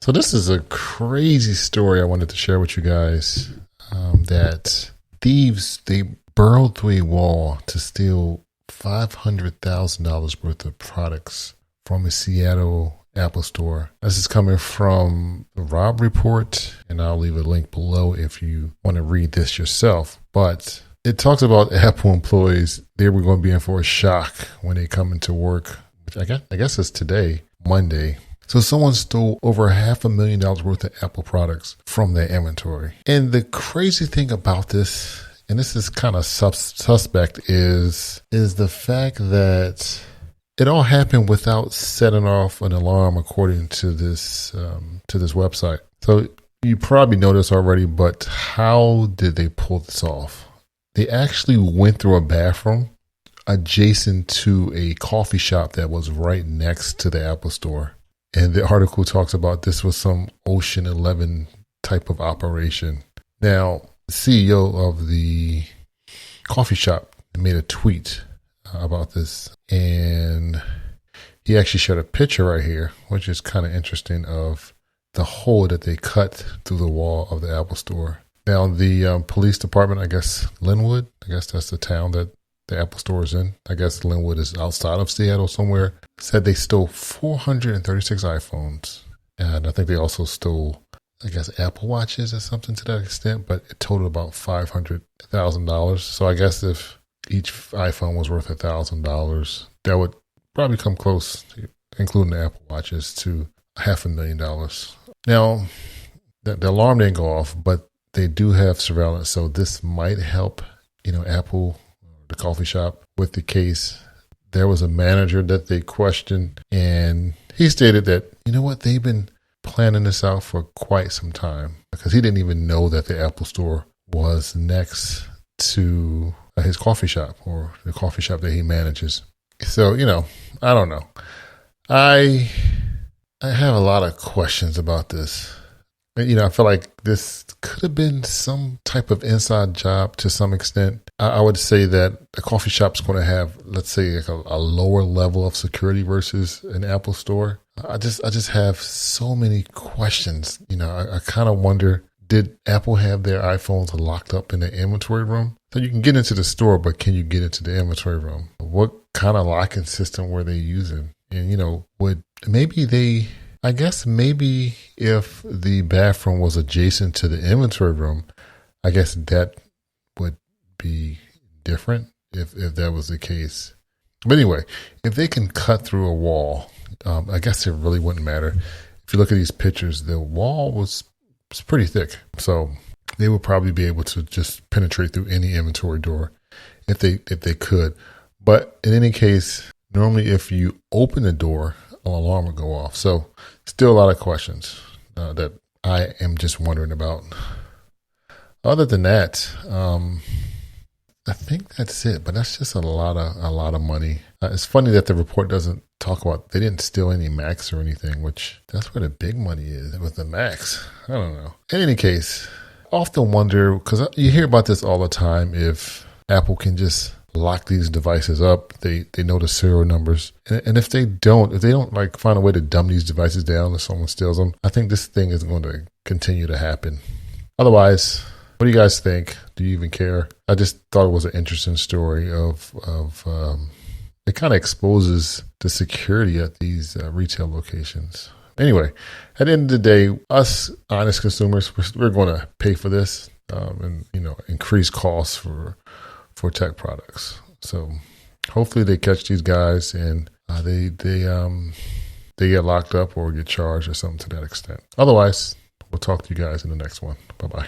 So this is a crazy story I wanted to share with you guys. That thieves, they burrowed through a wall to steal $500,000 worth of products from a Seattle Apple store. This is coming from the Rob Report, and I'll leave a link below if you want to read this yourself. But it talks about Apple employees. They were going to be in for a shock when they come into work, which I guess it's today, Monday. So someone stole over $500,000 worth of Apple products from their inventory. And the crazy thing about this, and this is kind of suspect, is the fact that it all happened without setting off an alarm, according to this website. So you probably know this already, but how did they pull this off? They actually went through a bathroom adjacent to a coffee shop that was right next to the Apple store. And the article talks about this was some Ocean 11 type of operation. Now, the CEO of the coffee shop made a tweet about this, and he actually showed a picture right here, which is kind of interesting, of the hole that they cut through the wall of the Apple store. Now, the police department, I guess Linwood, I guess that's the town that the Apple store is in. I guess Linwood is outside of Seattle somewhere. Said they stole 436 iPhones. And I think they also stole, I guess, Apple Watches or something to that extent, but it totaled about $500,000. So I guess if each iPhone was worth $1,000, that would probably come close, including the Apple Watches, to $500,000. Now, the alarm didn't go off, but they do have surveillance. So this might help, Apple, the coffee shop, with the case. There was a manager that they questioned, and he stated that, they've been planning this out for quite some time, because he didn't even know that the Apple store was next to his coffee shop, or the coffee shop that he manages. So, I don't know. I have a lot of questions about this. I feel like this could have been some type of inside job to some extent. I would say that a coffee shop's going to have, let's say, like a lower level of security versus an Apple store. I just have so many questions. I kind of wonder, did Apple have their iPhones locked up in the inventory room? So you can get into the store, but can you get into the inventory room? What kind of locking system were they using? And, maybe if the bathroom was adjacent to the inventory room, I guess that would be different if that was the case. But anyway, if they can cut through a wall, I guess it really wouldn't matter. If you look at these pictures, the wall was pretty thick. So they would probably be able to just penetrate through any inventory door if they could. But in any case, normally if you open the door, an alarm would go off. So still a lot of questions that I am just wondering about. Other than that, I think that's it. But that's just a lot of money. It's funny that the report doesn't talk about, they didn't steal any Macs or anything, which that's where the big money is with the Macs. I don't know. In any case, I often wonder, because you hear about this all the time, if Apple can just lock these devices up. They know the serial numbers. And if they don't like find a way to dumb these devices down if someone steals them, I think this thing is going to continue to happen. Otherwise, what do you guys think? Do you even care? I just thought it was an interesting story of it kind of exposes the security at these retail locations. Anyway, at the end of the day, us honest consumers, we're going to pay for this and increase costs for tech products. So hopefully they catch these guys and they get locked up or get charged or something to that extent. Otherwise, we'll talk to you guys in the next one. Bye-bye.